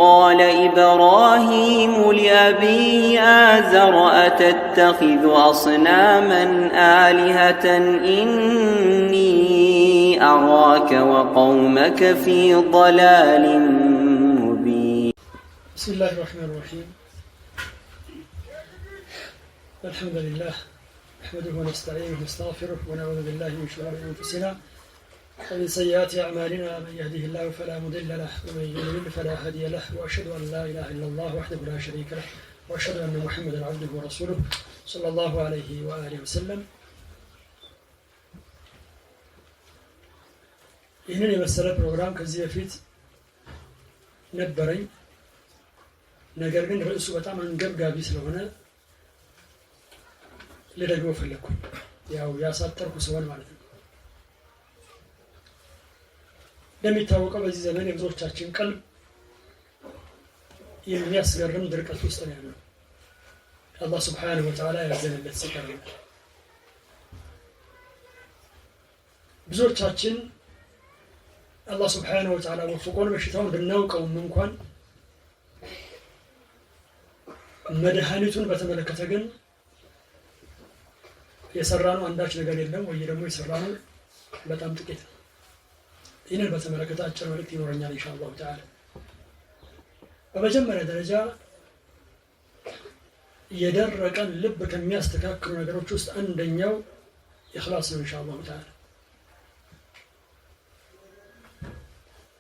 قال إبراهيم لأبيه آزر أتتخذ أصناما آلهة إني أراك وقومك في ضلال مبين. بسم الله الرحمن الرحيم. الحمد لله نحمده ونستعينه ونستغفره ونعوذ بالله من شرور أنفسنا ومن سيئات أعمالنا. من يهده الله فلا مضل له ومن يضلل فلا هادي له وأشهد أن لا إله إلا الله وحده لا شريك له وأشهد أن محمدا عبده ورسوله صلى الله عليه وآله وسلم. ይህንን የመሰለ ፕሮግራም ከዚህ በፊት ነበረኝ። ነገር ግን ርዕሱ በጣም አንገብጋቢ ስለሆነ ልደግመው ፈለኩኝ። ያው ያሳጠርኩ ሰውን ማለት ነው። እንደሚታወቀው በዚህ ዘመን የብዙዎቻችን ቀልብ የሚያስገርም ድርቀት ውስጥ ነው ያለው። አላህ ሱብሓነሁ ወተዓላ ያዘነለት ሲቀር ብዙዎቻችን አላህ ሱብሓነሁ ወተዓላ ወፍቆን በሽታውን ብናውቀውም እንኳን መድኃኒቱን በተመለከተ ግን የሰራነው አንዳች ነገር የለም ወይ ደግሞ የሰራነው በጣም ጥቂት ነው። ይህንን በተመለከተ አጭር መልእክት ይኖረኛል ኢንሻአላህ ተዓላ። በመጀመሪያ ደረጃ የደረቀን ልብ ከሚያስተካክሉ ነገሮች ውስጥ አንደኛው ኢኽላስ ነው ኢንሻአላህ ተዓላ።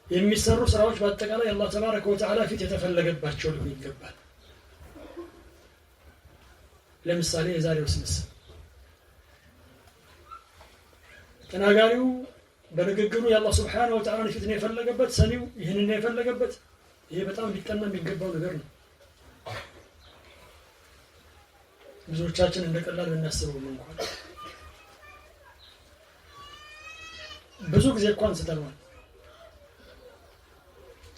የሚሰሩ ስራዎች በአጠቃላይ አላህ ተባረከ ወተዓላ ፊት የተፈለገባቸው ሊሆን ይገባል። ለምሳሌ የዛሬው ስንስ ተናጋሪው በንግግሩ የአላህ ሱብሓነሁ ወተዓላ ፊት ነው የፈለገበት፣ ሰሚው ይህንን ነው የፈለገበት። ይሄ በጣም ሊጠና የሚገባው ነገር ነው። ብዙዎቻችን እንደቀላል ብናስበው እንኳን ብዙ ጊዜ እንኳን ስተነዋል።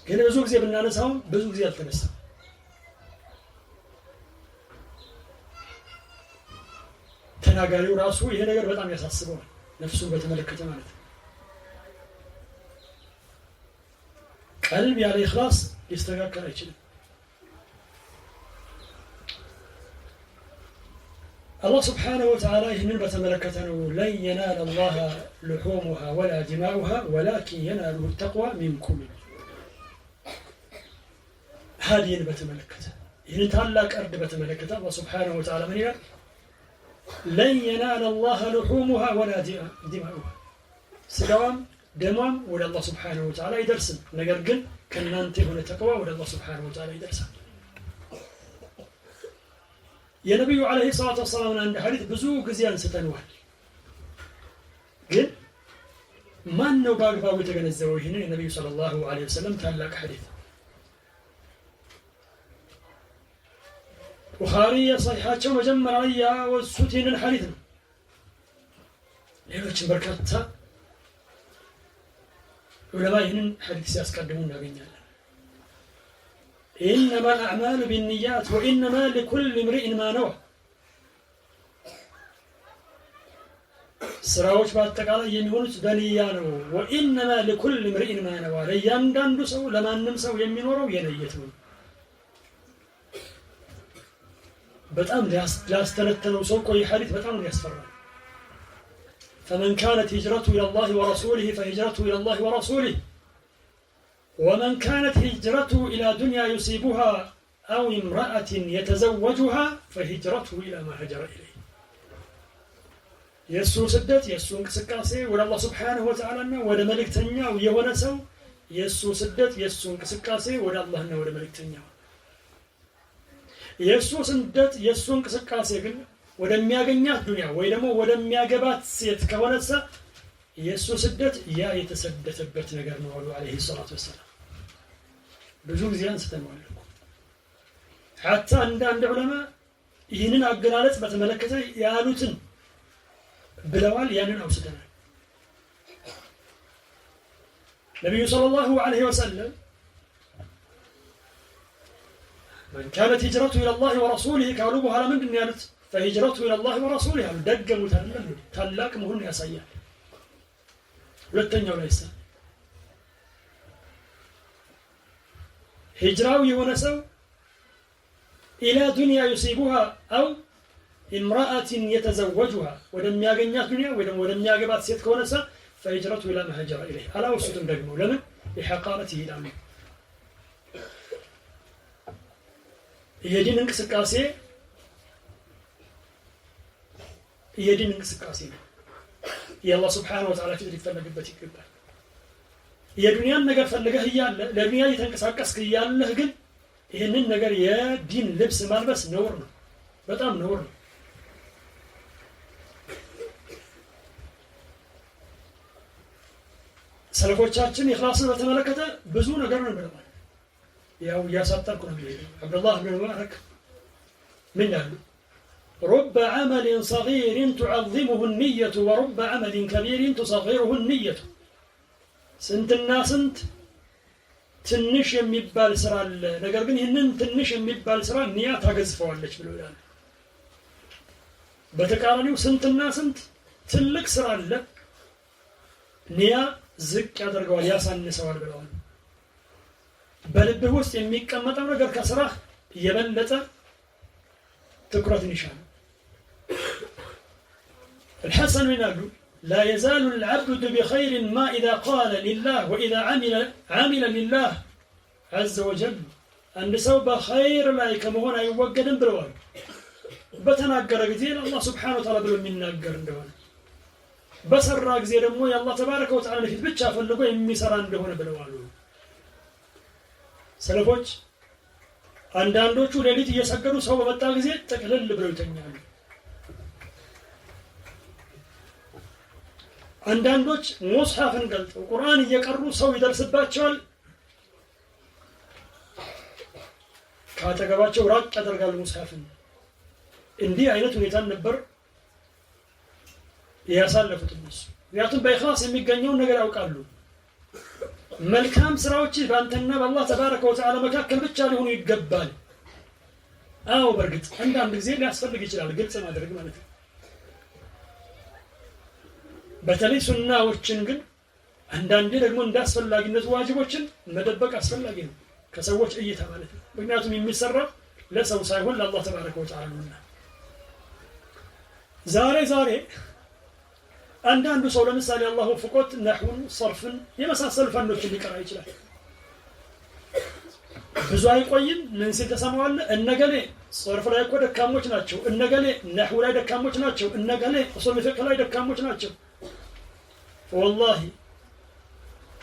ግን ብዙ ጊዜ ብናነሳው ብዙ ጊዜ አልተነሳም። ተናጋሪው ራሱ ይሄ ነገር በጣም ያሳስበዋል፣ ነፍሱን በተመለከተ ማለት ነው። ቀልብ ያለ ኢኽላስ ሊስተካከል አይችልም። አላህ ሱብሓነሁ ወተዓላ ይህንን በተመለከተ ነው ለን የናለ አላህ ልሑሙሃ ወላ ዲማኡሃ ወላኪን የናሉሁ ተቅዋ ሚንኩም። ሀዲን በተመለከተ ይህን ታላቅ እርድ በተመለከተ አላህ ሱብሓነሁ ወተዓላ ምን ይላል? ለን የናለ አላህ ልሑሙሃ ወላ ዲማኡሃ፣ ስጋዋም ደሟም ወደ አላህ ሱብሓነሁ ወተዓላ አይደርስም፣ ነገር ግን ከእናንተ የሆነ ተቅዋ ወደ አላህ ሱብሓነሁ ወተዓላ ይደርሳል። የነቢዩ ዓለይሂ ሰላቱ ወሰላም አንድ ሐዲስ ብዙ ጊዜ አንስተነዋል። ግን ማን ነው በአግባቡ የተገነዘበው ይህንን የነቢዩ ሰለላሁ ዐለይሂ ወሰለም ታላቅ ሐዲስ? ቡኻሪ የሰሒሓቸው መጀመሪያ ላይ ያወሱት ይህንን ሐዲስ ነው። ሌሎችም በርካታ ዑለማ ይህንን ሐዲስ ሲያስቀድሙ እናገኛለን። ኢነማ አልአዕማሉ ቢንኒያት ወኢነማ ሊኩሊ እምሪኢን ማ ነዋ። ስራዎች በአጠቃላይ የሚሆኑት በንያ ነው። ወኢነማ ሊኩሊ እምሪኢን ማ ነዋ፣ ለእያንዳንዱ ሰው ለማንም ሰው የሚኖረው የነየት ነው። በጣም ሊያስተነተነው ሰው ቆይ ሐዲስ በጣም ያስፈራል። فمن كانت هجرته إلى الله ورسوله فهجرته إلى الله ورسوله ومن كانت هجرته إلى دنيا يصيبها أو امرأة يتزوجها فهجرته إلى ما هجر إليه. يسو سدت يسو انكسكاسي ولا الله سبحانه وتعالى ولا ملك تنيا ويهونا سو يسو سدت يسو انكسكاسي ولا الله ولا ملك تنيا የሱ ስደት የሱ እንቅስቃሴ ግን ወደሚያገኛት ዱንያ ወይ ደግሞ ወደሚያገባት ሴት ከሆነሳ የሱ ስደት ያ የተሰደተበት ነገር ነው አሉ አለይሂ ሰላቱ ወሰላም። ብዙ ጊዜ አንስተነዋል እኮ ሐታ አንዳንድ ዑለማ ይህንን አገላለጽ በተመለከተ ያሉትን ብለዋል። ያንን አውስተናል። ነብዩ ሰለላሁ ዐለይሂ ወሰለም من كانت هجرته إلى الله ورسوله قالوا بها من دنيالت فهجرته إلى الله ورسوله دقموا تلاك مهن يا سيئ ሁለተኛው ላይ ሂጅራው የሆነ ሰው إلى دنيا يصيبها أو امرأة يتزوجها ولم يغنيات دنيا ولم يغبات سيت كونسا فهجرته إلى ما هاجر إليه على وسطم دغمو لمن لحقارته دام የዲን እንቅስቃሴ የአላህ Subhanahu Wa Ta'ala ፊት ሊፈለግበት ይገባል። የዱንያን ነገር ፈልገህ እያለ ለዱንያ እየተንቀሳቀስክ እያለህ ግን ይህንን ነገር የዲን ልብስ ማልበስ ነውር ነው፣ በጣም ነውር ነው። ሰለፎቻችን ኢኽላስን በተመለከተ ብዙ ነገር ነው ብለዋል። ያው ያሳጠርኩ ነው የሚሄደው። አብዱላህ ብን ሙባረክ ምን ያሉ رب عمل صغير تعظمه النية ورب عمل كبير تصغره النية ስንትና ስንት ትንሽ የሚባል ስራ አለ፣ ነገር ግን ይህንን ትንሽ የሚባል ስራ ንያ ታገዝፈዋለች ብለው ይላሉ። በተቃራኒው ስንትና ስንት ትልቅ ስራ አለ፣ ንያ ዝቅ ያደርገዋል፣ ያሳንሰዋል ብለዋል። በልብህ ውስጥ የሚቀመጠው ነገር ከስራህ የበለጠ ትኩረትን ይሻል። الحسن يقول لا يزال العبد بخير ما إذا قال لله وإذا عمل لله عز وجل عند سوى بخير لا يكمهون يوجد بروان بتناقر كثير الله سبحانه وتعالى بلو من ناقر دون بسر كثير مو يا الله تبارك وتعالى في بتشاف اللي يمي سران دون بروان سلفوش አንዳንዶቹ ሌሊት እየሰገዱ ሰው በመጣ ጊዜ ተቀለል ብለው ይተኛሉ። አንዳንዶች ሙስሐፍን ገልጠው ቁርአን እየቀሩ ሰው ይደርስባቸዋል፣ ካጠገባቸው ራቅ ያደርጋሉ ሙስሐፍን። እንዲህ አይነት ሁኔታ ነበር ያሳለፉት እነሱ። ምክንያቱም በኢኽላስ የሚገኘውን ነገር ያውቃሉ። መልካም ስራዎች በአንተና በአላህ ተባረከ ወተዓላ መካከል ብቻ ሊሆኑ ይገባል። አዎ በርግጥ አንዳንድ ጊዜ ሊያስፈልግ ይችላል ግልጽ ማድረግ ማለት ነው። በተለይ ሱናዎችን ግን አንዳንዴ ደግሞ እንዳስፈላጊነት ዋጅቦችን መደበቅ አስፈላጊ ነው ከሰዎች እይታ ማለት ነው። ምክንያቱም የሚሰራው ለሰው ሳይሆን ለአላህ ተባረከ ወተዓላ ነውና። ዛሬ አንዳንዱ ሰው ለምሳሌ አላህ ወፍቆት ነህውን ሰርፍን የመሳሰሉ ፈኖችን ሊቀራ ይችላል። ብዙ አይቆይም ምን ሲል ተሰማዋል፣ እነገሌ ሰርፍ ላይ እኮ ደካሞች ናቸው፣ እነገሌ ነህው ላይ ደካሞች ናቸው፣ እነገሌ ኡሱል ፊቅህ ላይ ደካሞች ናቸው። ወላሂ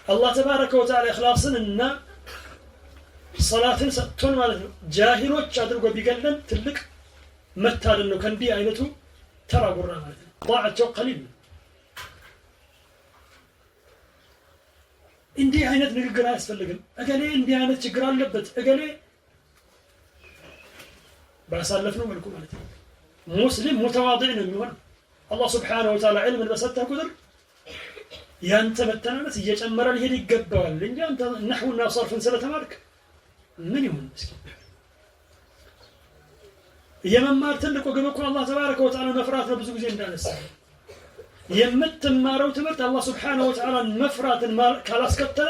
አላህ ተባረከ ወተዓላ ኢኽላስንና ሰላትን ሰጥቶን ማለት ነው ጃሂሎች አድርጎ ቢገለን ትልቅ መታደል ነው ከእንዲህ አይነቱ ተራ ጉራ ማለት ነው። ጣዓቸው ቀሊል ነው። እንዲህ አይነት ንግግር አያስፈልግም። እገሌ እንዲህ አይነት ችግር አለበት እገሌ ባሳለፍነው መልኩ ማለት ነው። ሙስሊም ሙተዋዲዕ ነው የሚሆነው። አላህ Subhanahu Wa Ta'ala ዒልምን በሰጠህ ቁጥር ያንተ መተናነስ እየጨመረ ሊሄድ ይገባዋል እንጂ አንተ ነህውና ሰርፍን ስለተማርክ ምን ይሁን እስኪ። የመማር ትልቁ ግብ እኮ አላህ ተባረከ ወተዓላ መፍራት ነው። ብዙ ጊዜ እንዳነሳ የምትማረው ትምህርት አላህ Subhanahu Wa Ta'ala መፍራትን ካላስከተለ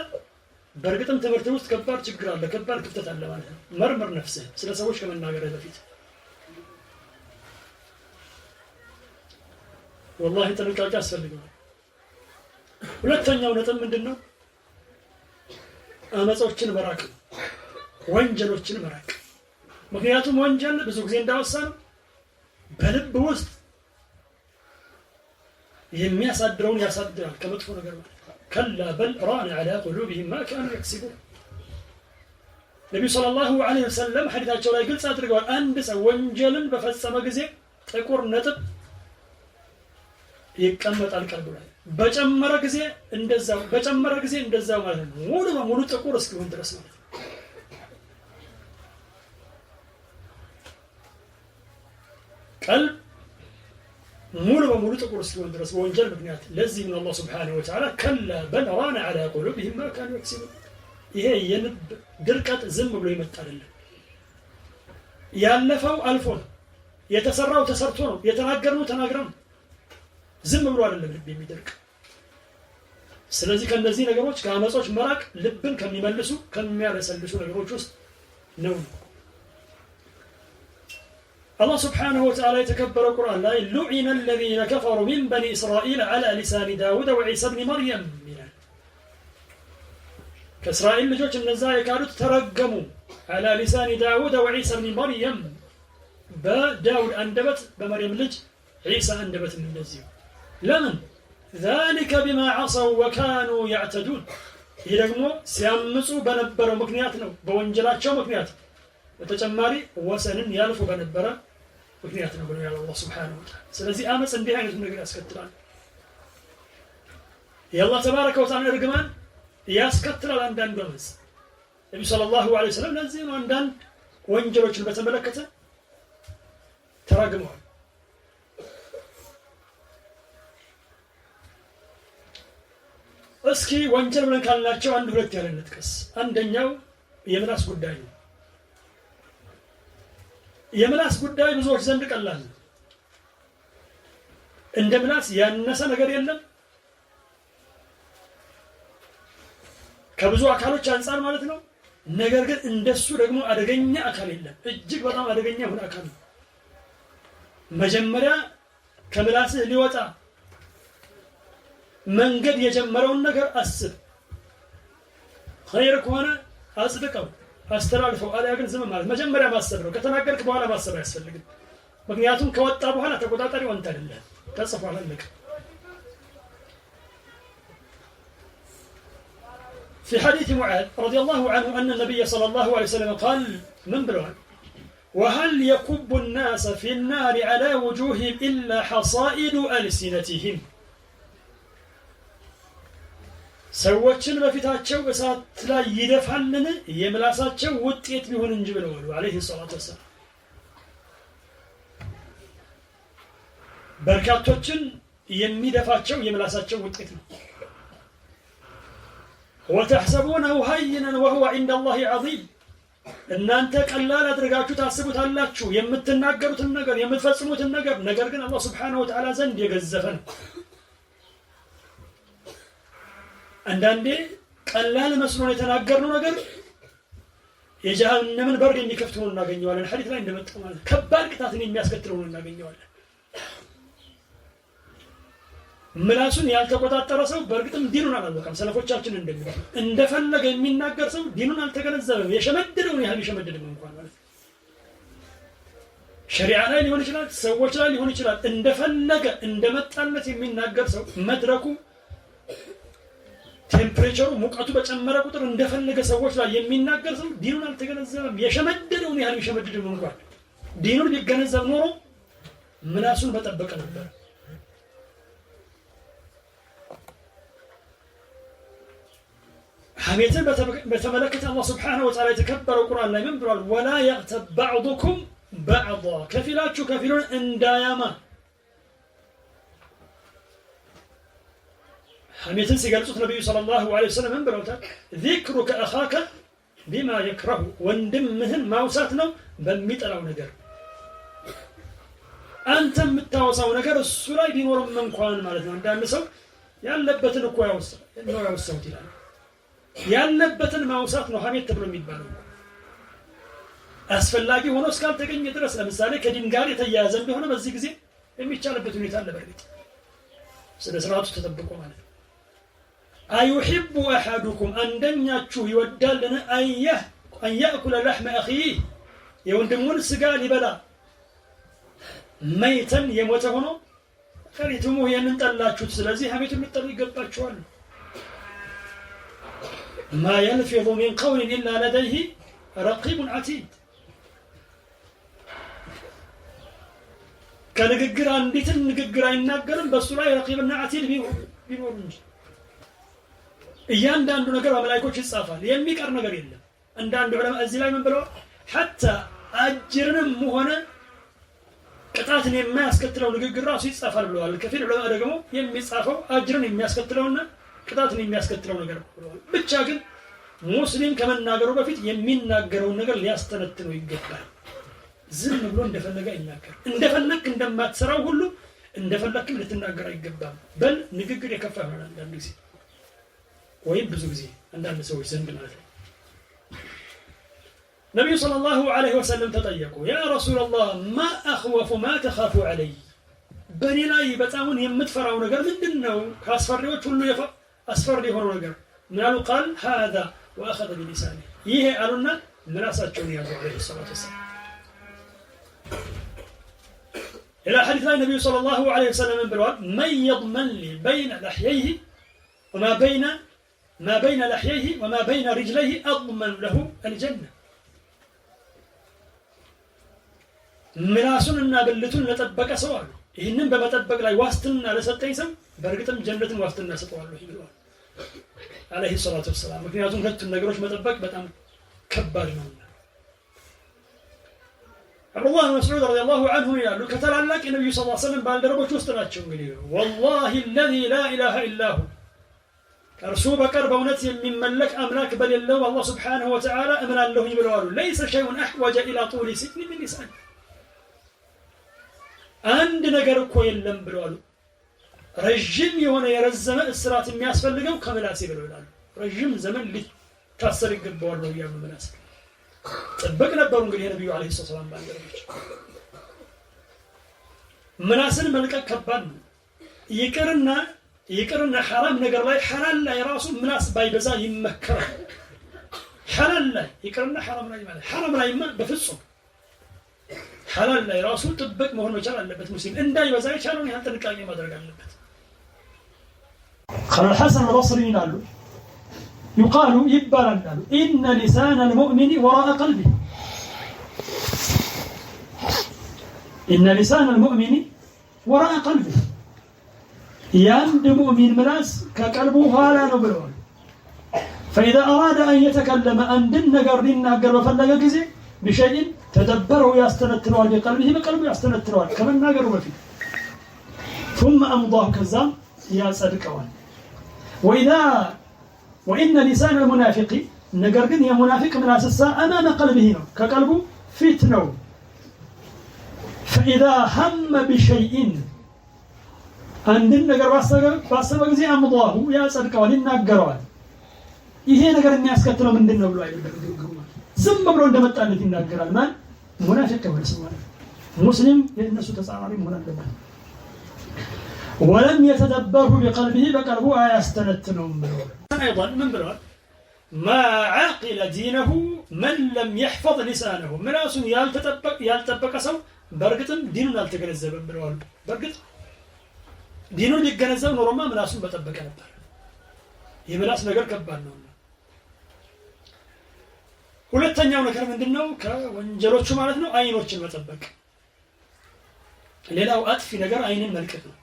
በእርግጥም ትምህርት ውስጥ ከባድ ችግር አለ፣ ከባድ ክፍተት አለ ማለት ነው። መርምር ነፍስህ ስለ ሰዎች ከመናገር በፊት ወላሂ ጥንቃቄ ያስፈልጋል። ሁለተኛው ነጥብ ምንድነው? አመጾችን መራቅ፣ ወንጀሎችን መራቅ። ምክንያቱም ወንጀል ብዙ ጊዜ እንዳወሳነው በልብ ውስጥ የሚያሳድረውን ያሳድራል ከመጥፎ ነገር ማለት ነው። ከላ በል ራነ ዐላ ቁሉቢሂም ማ ካኑ የክሲቡን። ነብዩ ሰለላሁ ዐለይሂ ወሰለም ሐዲታቸው ላይ ግልጽ አድርገዋል። አንድ ሰው ወንጀልን በፈጸመ ጊዜ ጥቁር ነጥብ ይቀመጣል ቀልቡ ላይ፣ በጨመረ ጊዜ እንደዛው ማለት ነው። ሙሉ በሙሉ ጥቁር እስኪሆን ድረስ ማለት ነው። ቀልብ ሙሉ በሙሉ ጥቁር እስኪሆን ድረስ በወንጀል ምክንያት። ለዚህ ነው አላህ Subhanahu Wa Ta'ala ከላ በል ራነ ዐላ ቁሉቢሂም ማ ካኑ የክሲቡን። ይሄ የልብ ድርቀት ዝም ብሎ ይመጣ አይደለም። ያለፈው አልፎ ነው፣ የተሰራው ተሰርቶ ነው፣ የተናገርነው ተናግረን ነው። ዝም ብሎ አይደለም ልብ የሚደርቅ። ስለዚህ ከነዚህ ነገሮች ከአመጾች መራቅ ልብን ከሚመልሱ ከሚያለሰልሱ ነገሮች ውስጥ ነው። الله سبحانه وتعالى يتكبر القرآن لا لعن الذين كفروا من بني إسرائيل على لسان داود وعيسى بن مريم كإسرائيل لجوج النزايا كانوا ترقموا على لسان داود وعيسى بن مريم بداود أندبت بمريم لج عيسى أندبت من النزيو لمن ذلك بما عصوا وكانوا يعتدون يرقموا سيامسوا بنبروا مكنياتنا بونجلات شو مكنيات وتجماري وسنن يالفوا بنبرا مكنياتنا بنو يا الله سبحانه وتعالى سلازي آمس اندي عينة نقر أسكتلان يا الله تبارك وتعالى رقمان ياسكتلان عندان قمز النبي صلى الله عليه وسلم نزين عندان وانجلوش البتملكة تراقموا እስኪ ወንጀል ብለን ካልናቸው አንድ ሁለት ያለ እንጥቀስ። አንደኛው የምላስ ጉዳይ ነው። የምላስ ጉዳይ ብዙዎች ዘንድ ቀላል ነው። እንደ ምላስ ያነሰ ነገር የለም ከብዙ አካሎች አንፃር ማለት ነው። ነገር ግን እንደሱ ደግሞ አደገኛ አካል የለም። እጅግ በጣም አደገኛ የሆነ አካል ነው። መጀመሪያ ከምላስህ ሊወጣ መንገድ የጀመረውን ነገር አስብ። ኸይር ከሆነ አጽድቀው አስተላልፈው፣ አልያ ግን ዝም ማለት መጀመሪያ ማሰብ ነው። ከተናገርክ በኋላ ማሰብ አያስፈልግም። ምክንያቱም ከወጣ በኋላ ተቆጣጣሪው አንተ አይደለህ፣ ተጽፏል አለቀ። في حديث معاذ رضي الله عنه أن النبي صلى الله عليه وسلم قال من بلوان وهل يكب الناس في النار على وجوههم إلا حصائد ألسنتهم ሰዎችን በፊታቸው እሳት ላይ ይደፋልን የምላሳቸው ውጤት ቢሆን እንጂ ብለዋል አለይሂ ሰላቱ ወሰለም። በርካቶችን የሚደፋቸው የምላሳቸው ውጤት ነው። وتحسبونه هينا وهو عند الله عظيم እናንተ ቀላል አድርጋችሁ ታስቡታላችሁ የምትናገሩትን ነገር የምትፈጽሙትን ነገር ግን አላህ Subhanahu Wa Ta'ala ዘንድ የገዘፈ ነው። አንዳንዴ ቀላል መስሎን የተናገርነው ነገር የጀሃነምን በር የሚከፍት ሆኖ እናገኘዋለን። ሐዲስ ላይ እንደመጣው ማለት ከባድ ቅጣትን የሚያስከትል ሆኖ እናገኘዋለን። ምላሱን ያልተቆጣጠረ ሰው በእርግጥም ዲኑን አላወቀም። ሰለፎቻችን እንደሚሉት እንደፈለገ የሚናገር ሰው ዲኑን አልተገነዘበም። የሸመደደውን ያህል ይሸመደደም እንኳን ማለት ሸሪዓ ላይ ሊሆን ይችላል፣ ሰዎች ላይ ሊሆን ይችላል። እንደፈለገ እንደመጣለት የሚናገር ሰው መድረኩ ቴምፕሬቸሩ ሙቀቱ በጨመረ ቁጥር እንደፈለገ ሰዎች ላይ የሚናገር ሰው ዲኑን አልተገነዘበም። የሸመደደውን ያህል ይሸመደደም እንኳን ዲኑን ቢገነዘብ ኖሮ ምላሱን በጠበቀ ነበር። حميتن بتملكت الله سبحانه وتعالى يتكبر القرآن لا ينبر ولا يغتب بعضكم بعضا كفلاتشو كفلون انداياما حميتن سيقالتوت النبي صلى الله عليه وسلم ينبر ذكرك أخاك بما يكره واندمهن موساتنا بميتلاو نجر أنت متاوساو نجر السلاي بنور من قوان مالتنا عندما نسو يالبتن اكو يوسو تلال ያለበትን ማውሳት ነው ሐሜት ተብሎ የሚባለው። አስፈላጊ ሆኖ እስካልተገኘ ድረስ ለምሳሌ ከዲን ጋር የተያያዘ እንደሆነ በዚህ ጊዜ የሚቻልበት ሁኔታ አለ። በርግጥ ስለ ስርዓቱ ተጠብቆ ማለት ነው። አይሁቡ አሐዱኩም አንደኛችሁ ይወዳልን አን ያእኩለ ለሕመ አኺህ የወንድሙን ስጋ ሊበላ መይተን የሞተ ሆኖ ከሪቱሙ ይህንን ጠላችሁት። ስለዚህ ሐሜቱ ልትጠሉ ይገባችኋል። ما يلفظ من قول إلا لديه رقيب عتيد كنغغر አንዲትን ንግግር አይናገርም በሱ ላይ ረቂብና አቲድ ቢኖር እንጂ እያንዳንዱ ነገር በመላእክቶች ይጻፋል። የሚቀር ነገር የለም። አንዳንዱ ዑለማ እዚህ ላይ ምን ብለው حتى አጅርንም ሆነ ቅጣትን የማያስከትለው ንግግር ራሱ ይጻፋል ብለዋል። ከፊል ዑለማ ደግሞ የሚጻፈው አጅርን የሚያስከትለውና ቅጣትን የሚያስከትለው ነገር ብለዋል። ብቻ ግን ሙስሊም ከመናገሩ በፊት የሚናገረው ነገር ሊያስተነትነው ይገባል። ዝም ብሎ እንደፈለገ አይናገር። እንደፈለክ እንደማትሰራው ሁሉ እንደፈለክም ልትናገር አይገባም። በል ንግግር የከፋ ይሆናል አንዳንድ ጊዜ ወይም ብዙ ጊዜ አንዳንድ ሰዎች ዘንድ ማለት ነው። ነብዩ ሰለላሁ ዐለይሂ ወሰለም ተጠየቁ ያ ረሱላህ ማ አኽወፉ ማ ተኻፉ ዐለይ በኔ ላይ በጣም የምትፈራው ነገር ምንድነው ካስፈሪዎች ሁሉ አስፈሪ የሆነው ነገር ምናሉ ቃል هذا واخذ بلسانه ይሄ አሉና ምላሳቸውን ያዙ ዐለይሂ ሰላቱ ወሰለም إلى حديث النبي صلى الله عليه وسلم بالواد من يضمن لي بين لحييه ما بين لحييه وما بين رجليه أضمن له الجنة ملاسنا بلتون لتبقى سوال إنن بمتبقى لا واستنا لسطين سم برقتم جنة واستنا سطوال له بالواد عليه الصلاة والسلام مكنياتهم كنت النقروش متبقى بتأم كبارنا عبد الله بن مسعود رضي الله عنه يقول كتلالك النبي صلى الله عليه وسلم بالدربوች ውስጥ ናቸው እንግዲህ والله الذي لا اله الا هو ከእርሱ በቀር በእውነት የሚመለክ አምላክ በሌለው አላህ Subhanahu Wa Ta'ala እምናለሁ ይብለዋል ليس شيء احوج الى طول سكن من لسان አንድ ነገር እኮ የለም ብለዋል ረጅም የሆነ የረዘመ እስራት የሚያስፈልገው ከምላስ ይብለው ይላል ረጅም ዘመን ሊታሰር ይገባዋል ነው ያለው ምላስ ጥብቅ ነበሩ እንግዲህ ነብዩ አለይሂ ሰላም ባንደረቦች ምላስን መልቀቅ ከባድ ነው ይቅርና حرام ነገር ላይ حلال ላይ ራሱ ምላስ ባይበዛ ይመከራል حلال ላይ ይቅርና حرام ላይ ማለት حرام ላይማ በፍጹም حلال ላይ ራሱ ጥብቅ መሆን መቻል አለበት ሙስሊም እንዳይበዛ ይቻላል ያን ጥንቃቄ ማድረግ አለበት قال الحسن البصري ይላሉ يقال يبالنا إن لسان المؤمن وراء قلبه إن لسان المؤمن وراء قلبه ياند مؤمن ملاس كقلبه هالا نبلون فإذا أراد أن يتكلم أن دن قردنا قرب فلق كزي بشيء تدبره يستنتروا بقلبه بقلبه يستنتروا كمن نقرب فيه ثم أمضاه كذاب يا صدقوان وإن لسان المنافق نقرقن يا منافق من أساسا أمام قلبه كقلبه فتنه فإذا هم بشيء عندنا نقر باسبق زي أمضاه يا صدقوان ينقروا ይሄ ነገር የሚያስከትለው ምንድነው ብሎ አይደለም ዝም ብሎ እንደመጣለት ይናገራል ማን ሙናፊቅ ነው ሙስሊም የነሱ ተጻራሪ መሆን አለበት ولم يتدبره بقلبه بقلبه يستنتنهم أيضا من بلوان ما عاقل دينه من لم يحفظ لسانه ملاس يالتبق سو برقتم دينه يالتقنزب بلوان برقت دينه يالتقنزب نورما ملاس بتبق نبر يملاس نقر كبان نورما ሁለተኛው ነገር ምንድነው ከወንጀሎቹ ማለት ነው አይኖችን መጠበቅ ሌላው አጥፊ ነገር አይንን መልቀቅ ነው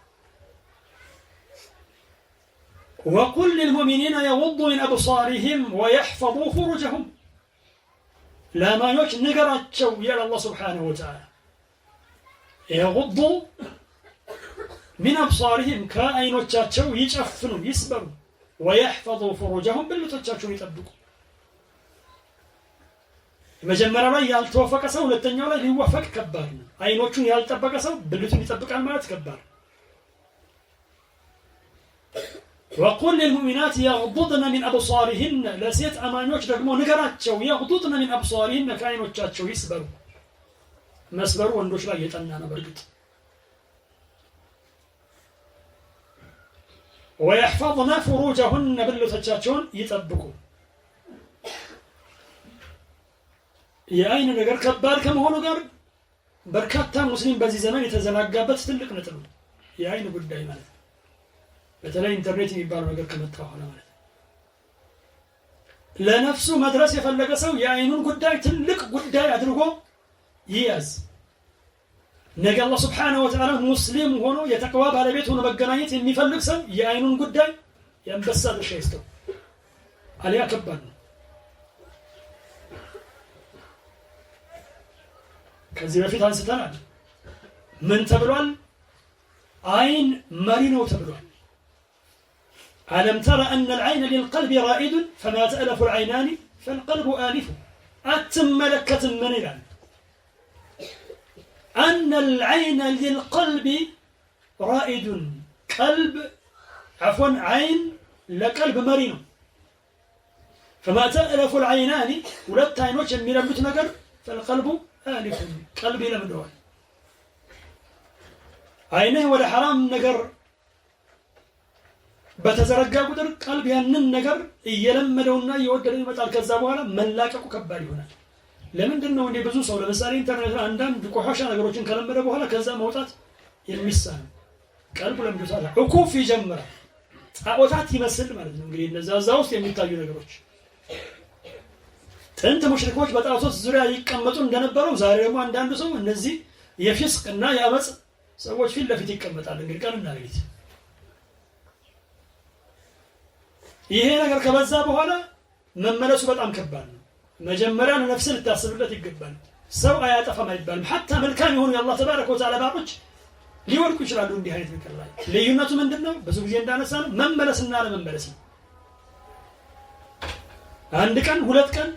وقل للمؤمنين يغضوا من أبصارهم ويحفظوا فروجهم لا ما يوش نقرأتشو يا الله سبحانه وتعالى يغضوا من أبصارهم كأينو تشاتشو يشفنوا يسبروا ويحفظوا فروجهم باللي تشاتشو يطبقوا መጀመሪያ ላይ ያልተወፈቀ ሰው ሁለተኛው ላይ ሊወፈቅ ከባድ ነው አይኖቹን ያልጠበቀ ሰው ብልቱን ይጠብቃል ማለት ከባድ وقل للمؤمنات يغضضن من أبصارهن لسيت أمانيوش دقمو نقراتشو يغضضن من أبصارهن كاينوشاتشو يسبروا مسبروا واندوش لا يتنانا برقت ويحفظن فروجهن باللتشاتشون يطبقوا የአይን ነገር ከባድ ከመሆኑ ጋር በርካታ ሙስሊም በዚህ ዘመን የተዘናጋበት ትልቅ ነጥብ ነው የአይን ጉዳይ ማለት በተለይ ኢንተርኔት የሚባለው ነገር ከመጣ በኋላ ማለት ለነፍሱ መድረስ የፈለገ ሰው የአይኑን ጉዳይ ትልቅ ጉዳይ አድርጎ ይያዝ ነገ አላህ Subhanahu Wa Ta'ala ሙስሊም ሆኖ የተቅዋ ባለቤት ሆኖ መገናኘት የሚፈልግ ሰው የአይኑን ጉዳይ ያንበሳ ድርሻ ይስጠው አሊያ ከባድ ነው ከዚህ በፊት አንስተናል ምን ተብሏል አይን መሪ ነው ተብሏል ألم ترى أن العين للقلب رائد فما تألف العينان فالقلب آلف أتملكة من العين أن العين للقلب رائد قلب عفوا عين لقلب مرينو فما تألف العينان ሁለት አይኖች የሚለምዱት ነገር فالقلب آلف ቀልብ ይለምደዋል አይንህ ወደ ሐራም ነገር በተዘረጋ ቁጥር ቀልብ ያንን ነገር እየለመደውና እየወደደው ይመጣል ከዛ በኋላ መላቀቁ ከባድ ይሆናል ለምንድን ነው እንዴ ብዙ ሰው ለምሳሌ ኢንተርኔት አንዳንድ ቆሻሻ ነገሮችን ከለመደ በኋላ ከዛ መውጣት የሚሳን ቀልቡ ለምዶታል ዕኩፍ ይጀምራል ጣዖታት ይመስል ማለት ነው እንግዲህ እነዛ ውስጥ የሚታዩ ነገሮች ጥንት ሙሽሪኮች በጣዖታት ዙሪያ ይቀመጡ እንደነበረው ዛሬ ደግሞ አንዳንዱ ሰው እነዚህ የፍስቅና የአመጽ ሰዎች ፊት ለፊት ይቀመጣል እንግዲህ ቀንና ሌሊት ይሄ ነገር ከበዛ በኋላ መመለሱ በጣም ከባድ ነው መጀመሪያ ለነፍስ ልታስብለት ይገባል ሰው አያጠፋም አይባልም حتى መልካም የሆኑ የአላህ ተባረከ ወተዓላ ባሮች ሊወድቁ ይችላሉ እንዲህ አይነት ነገር ላይ ልዩነቱ ምንድነው ብዙ ጊዜ እንዳነሳነው መመለስና ለመመለስ ነው አንድ ቀን ሁለት ቀን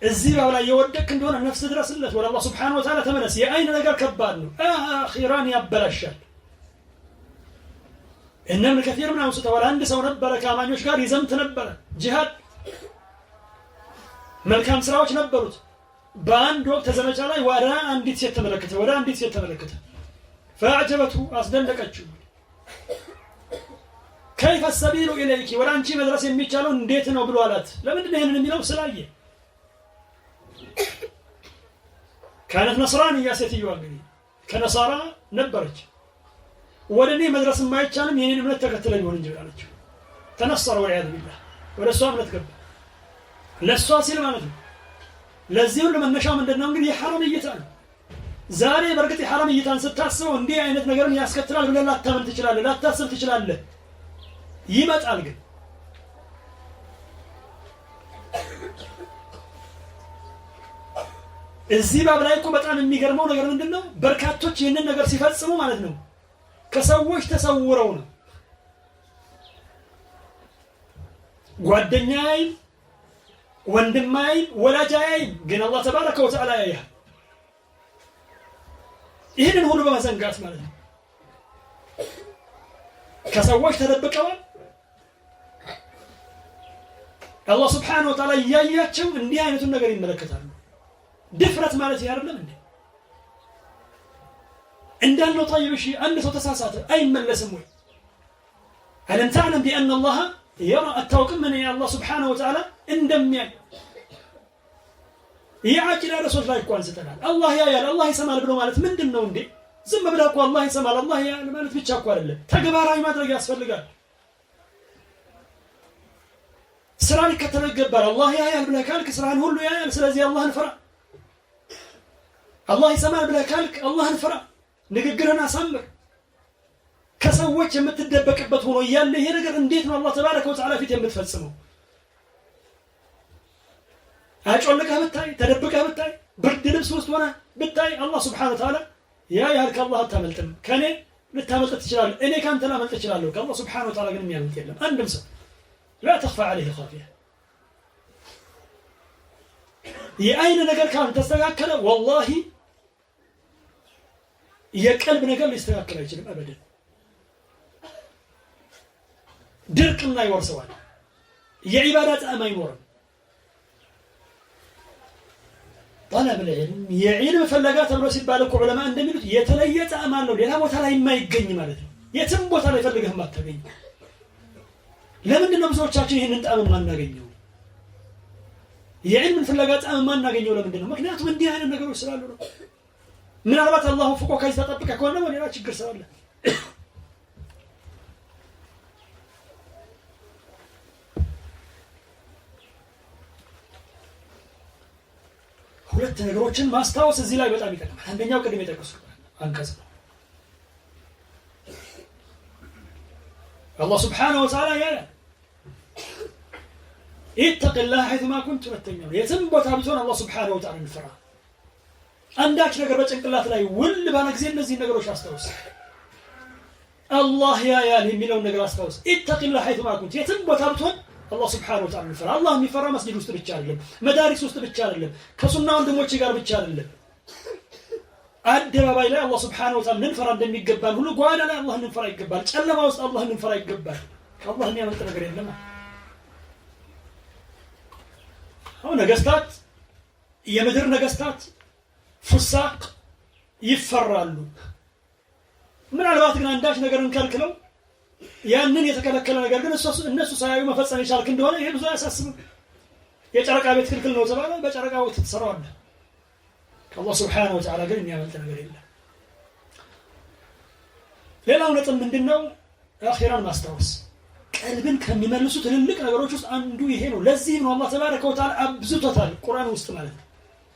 እዚህ ባው ላይ የወደቅ እንደሆነ ነፍስ ድረስለት ወደ አላህ Subhanahu Wa Ta'ala ተመለስ የአይን ነገር ከባድ ነው አኺራን ያበላሻል እነም ከثير من አውስተዋል አንድ ሰው ነበር ከአማኞች ጋር ይዘምት ነበር ጂሃድ መልካም ስራዎች ነበሩት በአንድ ወቅት ዘመቻ ላይ ወደ አንዲት ሴት ተመለከተ فاعجبته አስደነቀችው كيف السبيل اليك ወራንቺ መድረስ የሚቻለው እንዴት ነው ብሎ አላት ለምን ይሄንን የሚለው ስላየ كانت نصرانية ሴትየዋ እንግዲህ ከነሳራ ነበረች ወደኔ መድረስ የማይቻልም የኔን እምነት ተከትለኝ ሆነ እንጂ አለችው ተነሰረ ወልዓያዝ ቢላህ ወለሷ እምነት ገባ ለሷ ሲል ማለት ነው ለዚህ ሁሉ መነሻው ምንድነው እንግዲህ የሐራም እይታ ነው ዛሬ በርግጥ የሐራም እይታን ስታስበው እንዲህ አይነት ነገርን ያስከትላል ብለህ ላታምን ትችላለህ ላታስብ ትችላለህ ይመጣል ግን እዚህ ባብ ላይ እኮ በጣም የሚገርመው ነገር ምንድነው በርካቶች ይሄንን ነገር ሲፈጽሙ ማለት ነው ከሰዎች ተሰውረው ነው ጓደኛዬ ወንድማዬ ወላጃዬ ግን አላህ ተባረከ ወተዓላ ያያል ይሄንን ሁሉ በመዘንጋት ማለት ነው ከሰዎች ተደብቀዋል አላህ Subhanahu Wa Ta'ala ያያቸው እንዲህ አይነቱን ነገር ይመለከታሉ ድፍረት ማለት ያርለም እንዴ እንዳልነው طيب እሺ አንድ ሰው ተሳሳተ አይመለስም ወይ አለም تعلم بان الله يرى التوقم من الله سبحانه وتعالى እንደሚያይ ያጭላ ረሱል ላይ እንኳን ስተናል አላህ ያያል አላህ ይሰማል ብሎ ማለት ምንድነው እንዴ ዝም ብለህ እኮ አላህ ይሰማል አላህ ያያል ማለት ብቻ እኮ አይደለም ተግባራዊ ማድረግ ያስፈልጋል ስራን ከተነገባል አላህ ያያል ብለህ ካልክ ስራን ሁሉ ያያል ስለዚህ አላህን ፍራ አላህ ይሰማል ብለህ ካልክ አላህን ፍራ ንግግርህን አሳምር ከሰዎች የምትደበቅበት ሆኖ ያለ ይሄ ነገር እንዴት ነው አላህ ተባረከ ወተዓላ ፊት የምትፈጽመው አጮልቀህ ብታይ ተደብቀህ ብታይ ብርድ ልብስ ውስጥ ሆነ ብታይ አላህ Subhanahu Wa Ta'ala ያ ያልከ አላህ አታመልጥም ከኔ ልታመልጥ ትችላለህ እኔ ካንተ ላመልጥ እችላለሁ ከአላህ Subhanahu Wa Ta'ala ግን የሚያመልጥ የለም አንድም ሰው لا تخفى عليه خافية የአይን ነገር ካንተ ተስተካከለ والله የቀልብ ነገር ሊስተካከል አይችልም አበደን ድርቅና ይወርሰዋል የዒባዳ ጣዕም አይኖርም طلب العلم የዒልም ፈለጋ ተብሎ ሲባል እኮ ዑለማ እንደሚሉት የተለየ ጣዕም አለው ሌላ ቦታ ላይ የማይገኝ ማለት ነው የትም ቦታ ላይ ፈልገህ ማታገኝ ለምንድን ነው ብዙዎቻችን ይሄንን ጣዕም ማናገኘው የዒልም ፈለጋ ጣዕም ማናገኘው ለምንድን ነው ምክንያቱም እንዲህ አይነት ነገሮች ስላሉ ነው ምናልባት አላህ ፍቆ ካይ ተጠብቀህ ከሆነ ሌላ ችግር ስላለ ሁለት ነገሮችን ማስታወስ እዚህ ላይ በጣም ይጠቅማል አንደኛው ቅድም የጠቀስኩት አንቀጽ ነው አላህ Subhanahu Wa Ta'ala ያለ اتق الله حيثما كنت ወተኛው የትም ቦታ ብትሆን አላህ Subhanahu Wa Ta'ala እንፈራ አንዳች ነገር በጭንቅላት ላይ ውል ባለ ጊዜ እነዚህ ነገሮች አስታውስ አላህ ያያል የሚለው ነገር አስታውስ اتق الله حيثما كنت የትም ቦታ ብትሆን አላህ Subhanahu Wa Ta'ala እንፈራ አላህ የሚፈራ መስጊድ ውስጥ ብቻ አይደለም መዳሪስ ውስጥ ብቻ አይደለም ከሱና ወንድሞች ጋር ብቻ አይደለም አደባባይ ላይ አላህ Subhanahu Wa Ta'ala እንፈራ እንደሚገባል ሁሉ ጓዳ ላይ አላህ እንፈራ ይገባል ጨለማ ውስጥ አላህ እንፈራ ይገባል ከአላህ የሚያመልጥ ነገር የለም አሁን ነገስታት የምድር ነገስታት ፍሳቅ ይፈራሉ። ምናልባት ግን አንዳች ነገርን ከልክለው ያንን የተከለከለ ነገር ግን እነሱ ሳያዩ መፈጸም የቻልክ እንደሆነ ይሄ ብዙ አያሳስብም። የጨረቃ ቤት ክልክል ነው ተባለ፣ በጨረቃ ቤት ትሰራዋለህ። ከአላህ ሱብሓነሁ ወተዓላ ግን የሚያመልጥ ነገር የለም። ሌላው ነጥብ ምንድነው? አኺራን ማስታወስ ቀልብን ከሚመልሱ ትልልቅ ነገሮች ውስጥ አንዱ ይሄ ነው። ለዚህም ነው አላህ ተባረከ ወተዓላ አብዝቶታል ቁርአን ውስጥ ማለት ነው።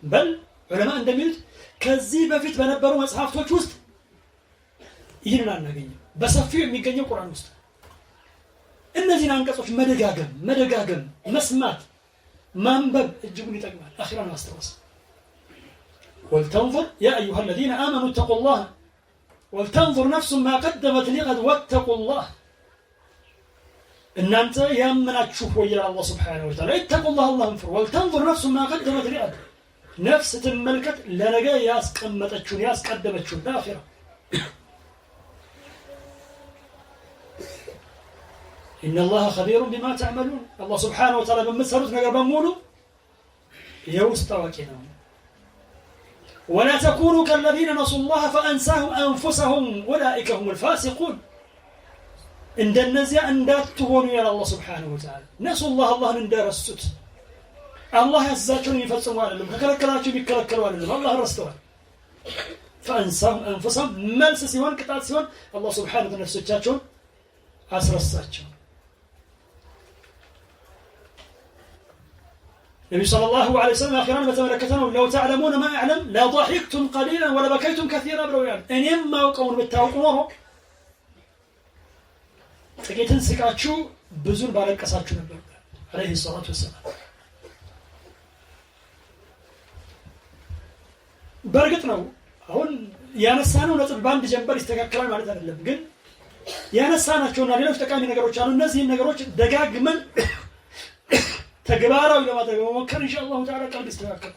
በል ዑለማ እንደሚሉት ከዚህ በፊት በነበሩ መጽሐፍቶች ውስጥ ይህንን አናገኝም። በሰፊው የሚገኘው ቁርአን ውስጥ እነዚህን አንቀጾች መደጋገም መስማት ማንበብ እጅጉን ይጠቅማል። አኺራን ማስታወስ ወልተንظር ያ አዩሃ الذين آمنوا اتقوا الله ولتنظر نفس ما قدمت لغد واتقوا الله እናንተ ያመናችሁ ወይ ይላል አላህ Subhanahu Wa Ta'ala اتقوا الله اللهم ፍሩ ولتنظر نفس ما قدمت لغد ነፍስ ትመልከት ለነገ ያስቀደመችውን ለአኺራ إن الله خبير بما تعملون الله سبحانه وتعالى بمسرت ነገር በሙሉ የውስጥ አዋቂ ነው። ولا تكونوا كالذين نسوا الله فأنساهم أنفسهم أولئك هم الفاسقون እንደነዚያ እንዳትሆኑ ይላል አላህ Subhanahu Wa Ta'ala نسوا الله አላህን እንደረሱት አላህ ያዛቸውን ይፈጽሙ አይደለም ከከለከላቸው ቢከለከሉ አይደለም አላህ ረስተዋል። فأنساهم أنفسهم መልስ ሲሆን ቅጣት ሲሆን አላህ Subhanahu Wa Ta'ala ነፍሶቻቸውን አስረሳቸው። النبي صلى الله عليه وسلم أخيرا بتملكتنا لو تعلمون ما أعلم لا ضحكتم قليلا ولا بكيتم كثيرا بلو يعني إن يما وقون بالتاوقوه تكيتن سكاتشو بزول بارك كساتشو نبر عليه الصلاة والسلام برقتنا هون يا نسانو نطب باند جنبر يستقاكلان ማለት አይደለም ግን ያነሳናቸውና ሌሎች ጠቃሚ ነገሮች አሉ። እነዚህ ነገሮች ደጋግመን ተግባራዊ ለማድረግ መሞከር ኢንሻአላህ ተዓላ ቀልብ ይስተካከል።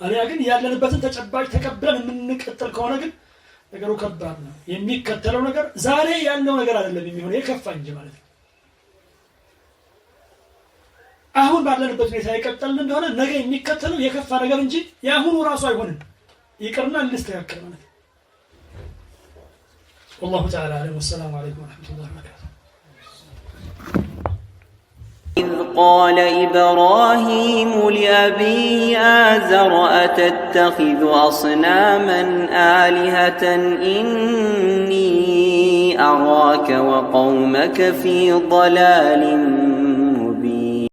አሊያ ግን ያለንበትን ተጨባጭ ተቀብለን የምንቀጥል ከሆነ ግን ነገሩ ከባድ ነው። የሚከተለው ነገር ዛሬ ያለው ነገር አይደለም የሚሆነው የከፋ እንጂ ማለት ነው። አሁን ባለንበት ሁኔታ የቀጠልን እንደሆነ ነገ የሚከተለው የከፋ ነገር እንጂ ያሁኑ ራሱ አይሆንም። ይቅርና ልስተካከል ማለት ነው። والله تعالى أعلم والسلام عليكم ورحمة الله وبركاته. إذ قال إبراهيم لأبيه آزر أتتخذ أصناما آلهة إني أراك وقومك في ضلال